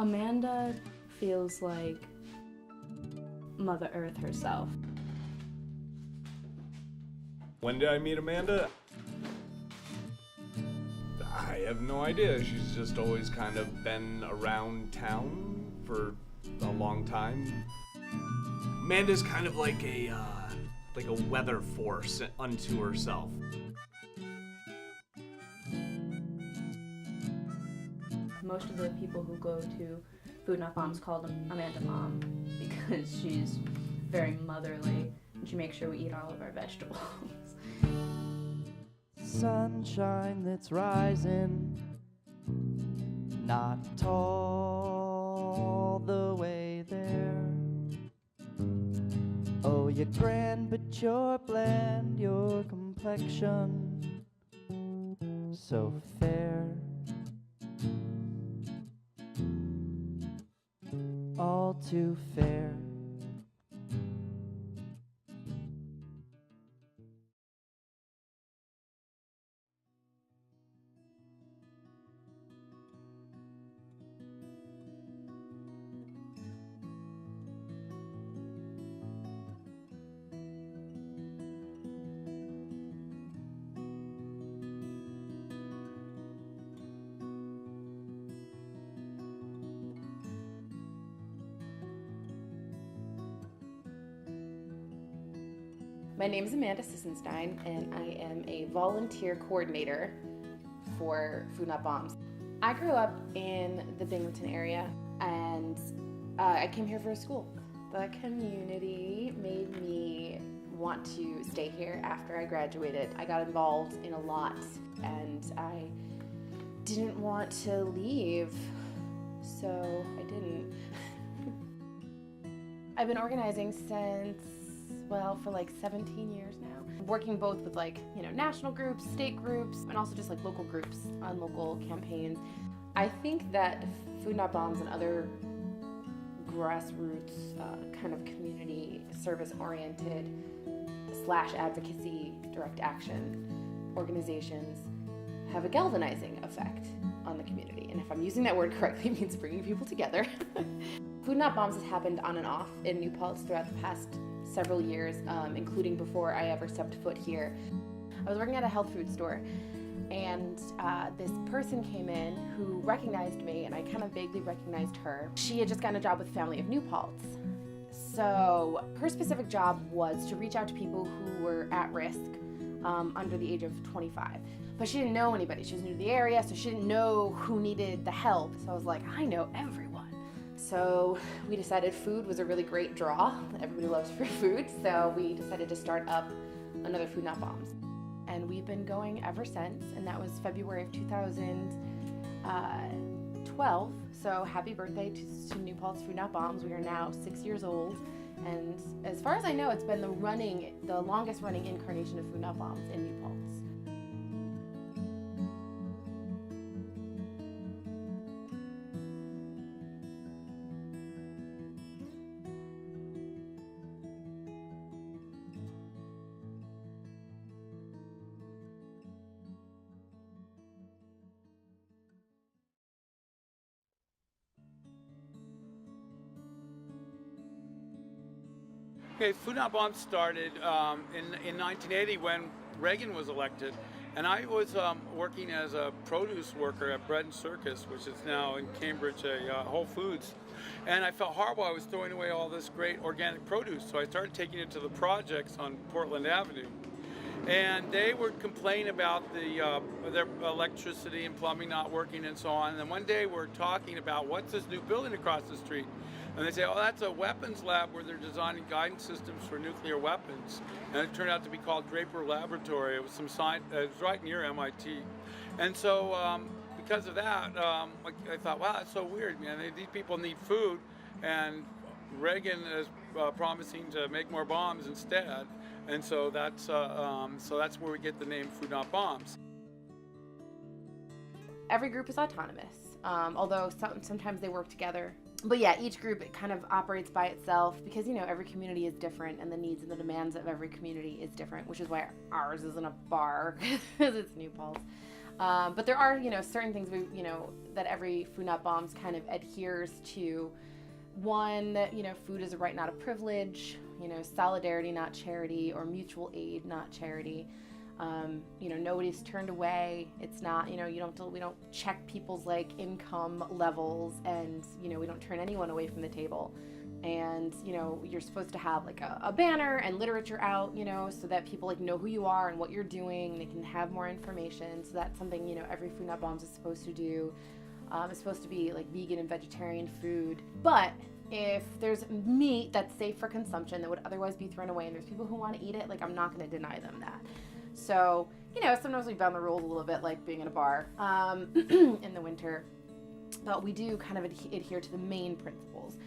Amanda feels like Mother Earth herself. When did I meet Amanda? I have no idea. She's just always kind of been around town for a long time. Amanda's kind of like a weather force unto herself. Most of the people who go to Food Not Bombs call them Amanda Mom because she's very motherly and she makes sure we eat all of our vegetables. Sunshine that's rising, not tall the way there. Oh, you're grand, but you're bland, your complexion so fair. All too fair. My name is Amanda Sissenstein, and I am a volunteer coordinator for Food Not Bombs. I grew up in the Binghamton area, and I came here for school. The community made me want to stay here after I graduated. I got involved in a lot, and I didn't want to leave, so I didn't. I've been organizing since, well, for like 17 years now. Working both with national groups, state groups, and also just like local groups on local campaigns. I think that Food Not Bombs and other grassroots kind of community service oriented / advocacy direct action organizations have a galvanizing effect on the community. And if I'm using that word correctly, it means bringing people together. Food Not Bombs has happened on and off in New Paltz throughout the past several years, including before I ever stepped foot here. I was working at a health food store, and this person came in who recognized me, and I kind of vaguely recognized her. She had just gotten a job with Family of New Paltz. So her specific job was to reach out to people who were at risk under the age of 25. But she didn't know anybody. She was new to the area, so she didn't know who needed the help. So I was like, I know everyone. So we decided food was a really great draw. Everybody loves free food, so we decided to start up another Food Not Bombs. And we've been going ever since, and that was February of 2012. So happy birthday to New Paltz Food Not Bombs. We are now 6 years old, and as far as I know, it's been the longest running incarnation of Food Not Bombs in New Paltz. Okay, Food Not Bombs started in 1980 when Reagan was elected, and I was working as a produce worker at Bread and Circus, which is now in Cambridge, a Whole Foods. And I felt horrible. I was throwing away all this great organic produce, so I started taking it to the projects on Portland Avenue. And they were complaining about their electricity and plumbing not working and so on. And then one day we're talking about what's this new building across the street. And they say, oh, that's a weapons lab where they're designing guidance systems for nuclear weapons. And it turned out to be called Draper Laboratory. It was it was right near MIT. And so because of that, I thought, wow, that's so weird, man. These people need food, and Reagan is promising to make more bombs instead. And so that's where we get the name Food Not Bombs. Every group is autonomous, although sometimes they work together. But yeah, each group kind of operates by itself because, every community is different and the needs and the demands of every community is different, which is why ours isn't a bar because it's New Paltz. But there are, certain things that every Food Not Bombs kind of adheres to. One, that, food is a right, not a privilege, solidarity, not charity, or mutual aid, not charity. Nobody's turned away. It's not, we don't check people's like income levels, and, we don't turn anyone away from the table. And, you're supposed to have like a banner and literature out, so that people like know who you are and what you're doing. They can have more information. So that's something, every Food Not Bombs is supposed to do. It's supposed to be like vegan and vegetarian food. But if there's meat that's safe for consumption that would otherwise be thrown away, and there's people who want to eat it, like, I'm not going to deny them that. So, sometimes we bend the rules a little bit, like being in a bar in the winter. But we do kind of adhere to the main principles.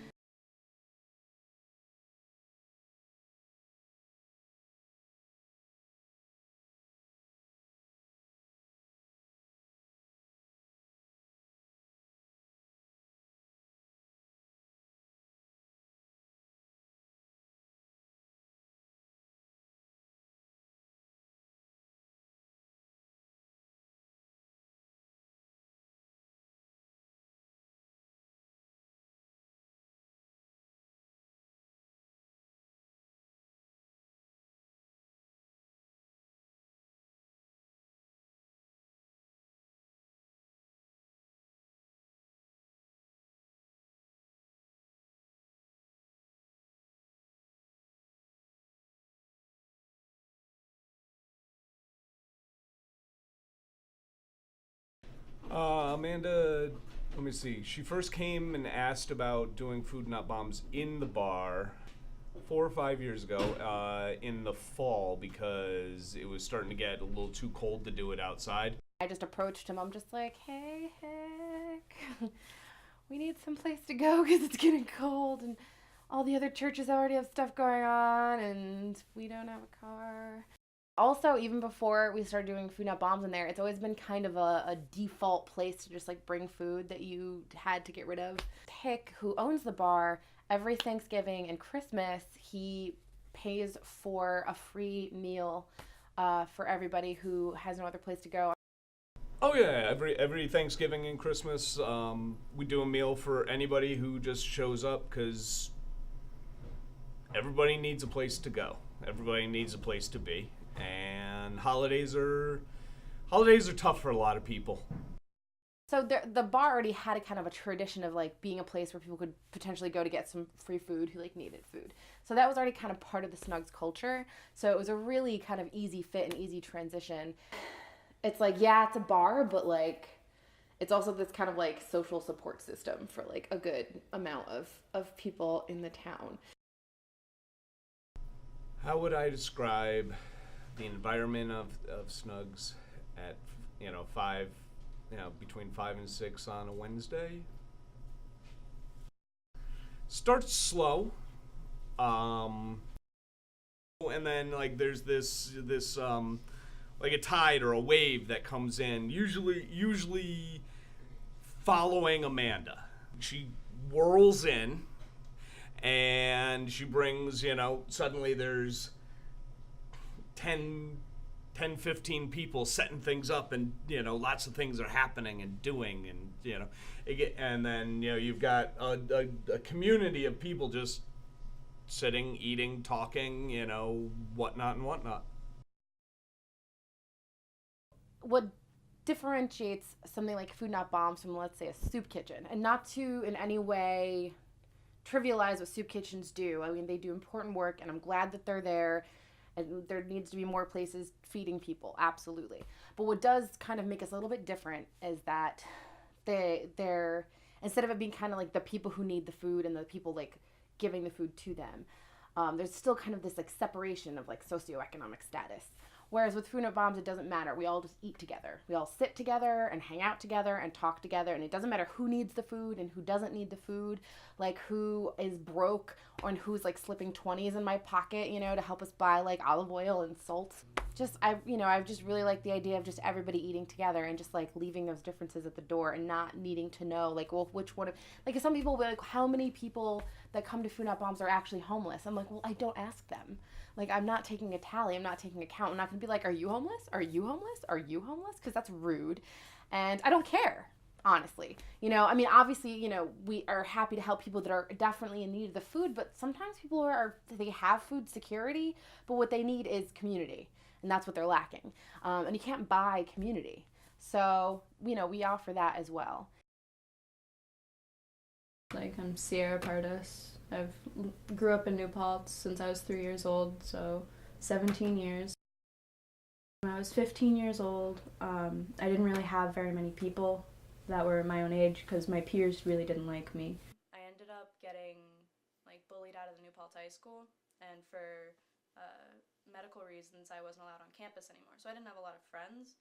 Amanda, let me see. She first came and asked about doing Food Not Bombs in the bar 4 or 5 years ago in the fall, because it was starting to get a little too cold to do it outside. I just approached him. I'm just like, hey, Hick, we need some place to go because it's getting cold, and all the other churches already have stuff going on, and we don't have a car. Also, even before we started doing Food Not Bombs in there, it's always been kind of a default place to just like bring food that you had to get rid of. Hick, who owns the bar, every Thanksgiving and Christmas, he pays for a free meal for everybody who has no other place to go. Oh yeah, every Thanksgiving and Christmas, we do a meal for anybody who just shows up, because everybody needs a place to go. Everybody needs a place to be. And holidays are tough for a lot of people. So the bar already had a kind of a tradition of like being a place where people could potentially go to get some free food who like needed food. So that was already kind of part of the Snugs culture. So it was a really kind of easy fit and easy transition. It's like, yeah, it's a bar, but like it's also this kind of like social support system for like a good amount of people in the town. How would I describe the environment of Snugs at between 5 and 6 on a Wednesday? Starts slow, and then like there's this like a tide or a wave that comes in, usually following Amanda. She whirls in, and she brings, suddenly there's 10, 15 people setting things up, and lots of things are happening and doing, and and then you've got a community of people just sitting, eating, talking, whatnot and whatnot. What differentiates something like Food Not Bombs from, let's say, a soup kitchen, and not to in any way trivialize what soup kitchens do. I mean, they do important work, and I'm glad that they're there. And there needs to be more places feeding people, absolutely. But what does kind of make us a little bit different is that they're instead of it being kind of like the people who need the food and the people like giving the food to them, there's still kind of this like separation of like socioeconomic status. Whereas with Food Not Bombs, it doesn't matter. We all just eat together. We all sit together and hang out together and talk together. And it doesn't matter who needs the food and who doesn't need the food, like who is broke and who's like slipping 20s in my pocket, to help us buy like olive oil and salt. I just really like the idea of just everybody eating together and just like leaving those differences at the door and not needing to know like, well, which one of, like, some people will be like, how many people that come to Food Not Bombs are actually homeless? I'm like, well, I don't ask them. Like, I'm not taking a tally. I'm not taking a count. I'm not going to be like, are you homeless? Are you homeless? Are you homeless? Because that's rude. And I don't care, honestly. I mean, obviously, we are happy to help people that are definitely in need of the food, but sometimes people they have food security, but what they need is community. And that's what they're lacking. And you can't buy community. So, we offer that as well. Like, I'm Sierra Pardis. I've grew up in New Paltz since I was 3 years old, so 17 years. When I was 15 years old, I didn't really have very many people that were my own age because my peers really didn't like me. I ended up getting bullied out of the New Paltz High School, and for medical reasons I wasn't allowed on campus anymore, so I didn't have a lot of friends.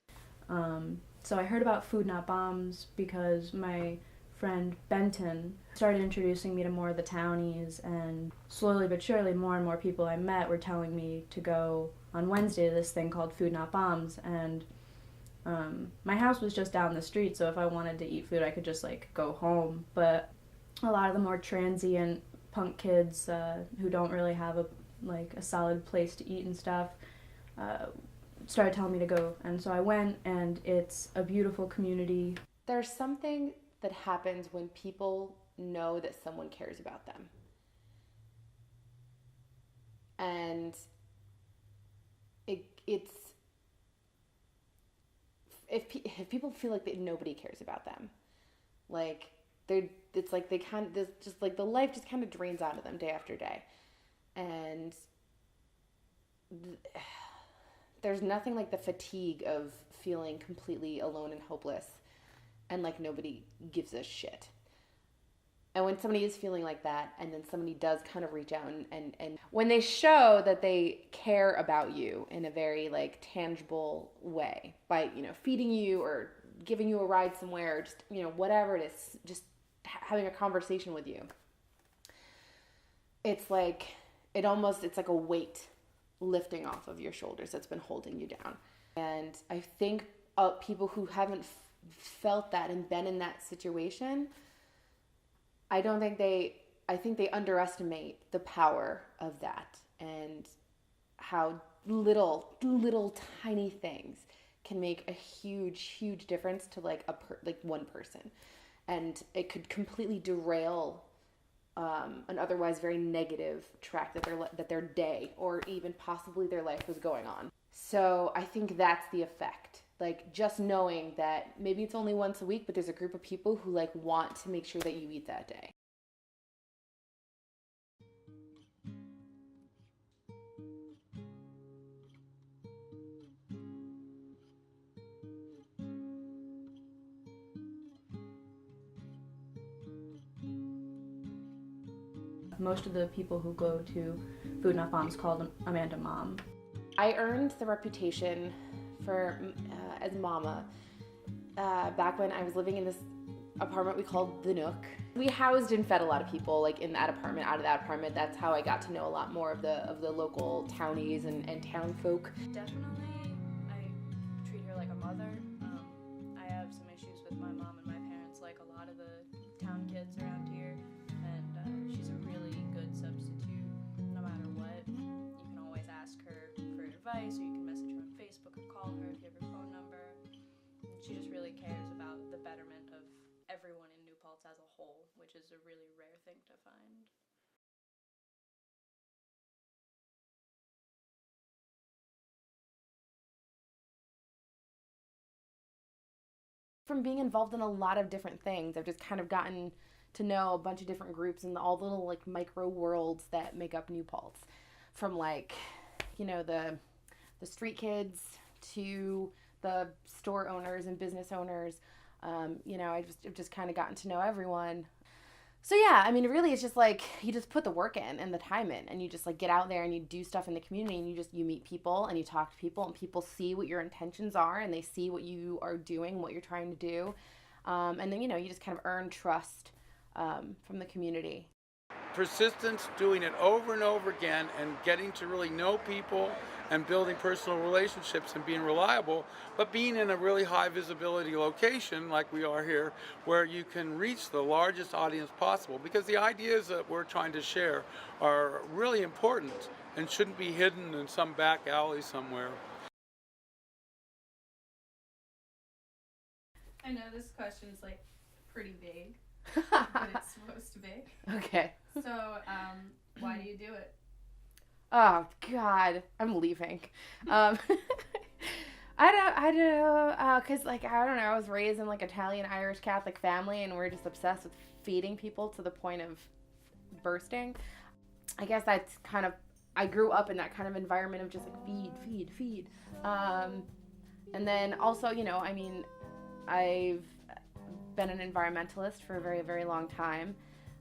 So I heard about Food Not Bombs because my friend Benton started introducing me to more of the townies, and slowly but surely more and more people I met were telling me to go on Wednesday to this thing called Food Not Bombs, and my house was just down the street, so if I wanted to eat food I could just go home. But a lot of the more transient punk kids who don't really have a solid place to eat and stuff started telling me to go, and so I went, and it's a beautiful community. There's something that happens when people know that someone cares about them. And it's if people feel like that nobody cares about them, it's like they kind of just like the life just kind of drains out of them day after day, and there's nothing like the fatigue of feeling completely alone and hopeless and like nobody gives a shit. And when somebody is feeling like that, and then somebody does kind of reach out and when they show that they care about you in a very tangible way by, feeding you or giving you a ride somewhere, or just, whatever it is, just having a conversation with you, it's like a weight lifting off of your shoulders that's been holding you down. And I think people who haven't felt that and been in that situation, I think they underestimate the power of that and how little tiny things can make a huge difference to one person, and it could completely derail an otherwise very negative track that their day or even possibly their life was going on. So I think that's the effect. Just knowing that maybe it's only once a week, but there's a group of people who want to make sure that you eat that day. Most of the people who go to Food Not Bombs call Amanda Mom. I earned the reputation for as Mama back when I was living in this apartment we called The Nook. We housed and fed a lot of people in that apartment, out of that apartment. That's how I got to know a lot more of the local townies and town folk. Definitely, I treat her like a mother. I have some issues with my mom and my parents, like a lot of the town kids around here, and she's a really good substitute. No matter what, you can always ask her for advice, or you can message her on Facebook or call her if you have her phone number. And she just really cares about the betterment of everyone in New Paltz as a whole, which is a really rare thing to find. From being involved in a lot of different things, I've just kind of gotten to know a bunch of different groups and all the little micro worlds that make up New Paltz. From the street kids to the store owners and business owners. I've just kind of gotten to know everyone. So yeah, I mean, really, it's just you just put the work in and the time in, and you just get out there and you do stuff in the community, and you meet people and you talk to people, and people see what your intentions are, and they see what you are doing, what you're trying to do, and then you just kind of earn trust from the community. Persistence, doing it over and over again, and getting to really know people and building personal relationships and being reliable, but being in a really high visibility location like we are here, where you can reach the largest audience possible, because the ideas that we're trying to share are really important and shouldn't be hidden in some back alley somewhere. I know this question is like pretty vague, but it's supposed to be. Okay. So, why do you do it? Oh God, I'm leaving. I don't know, cause like I don't know, I was raised in like Italian Irish Catholic family, and we're just obsessed with feeding people to the point of bursting. I guess that's kind of, I grew up in that kind of environment of just like feed. And then also, you know, I mean, I've been an environmentalist for a very, very long time,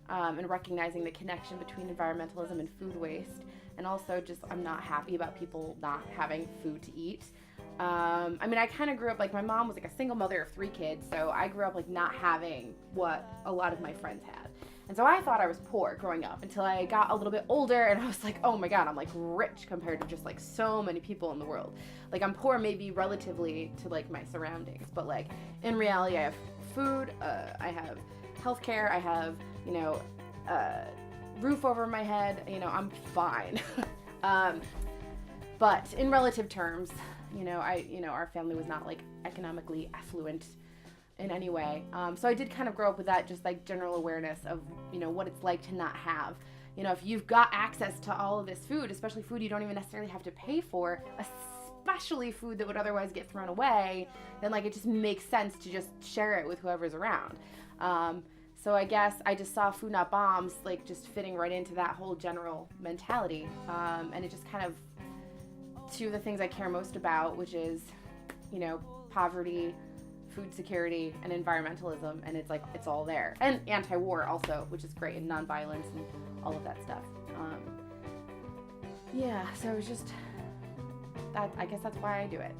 and recognizing the connection between environmentalism and food waste. And also just, I'm not happy about people not having food to eat. I mean, I kind of grew up, like, my mom was like a single mother of 3 kids, so I grew up like not having what a lot of my friends had. And so I thought I was poor growing up until I got a little bit older, and I was like, oh my God, I'm like rich compared to just like so many people in the world. Like, I'm poor maybe relatively to like my surroundings, but like in reality, I have food, I have healthcare, I have, you know, roof over my head, you know, I'm fine. But in relative terms, you know, our family was not like economically affluent in any way. So I did kind of grow up with that, just like general awareness of, you know, what it's like to not have. You know, if you've got access to all of this food, especially food you don't even necessarily have to pay for, especially food that would otherwise get thrown away, then like it just makes sense to just share it with whoever's around. So I guess I just saw Food Not Bombs like just fitting right into that whole general mentality. And it just kind of, two of the things I care most about, which is, you know, poverty, food security, and environmentalism, and it's like, it's all there. And anti-war also, which is great, and nonviolence and all of that stuff. Yeah, so it's just, that, I guess that's why I do it.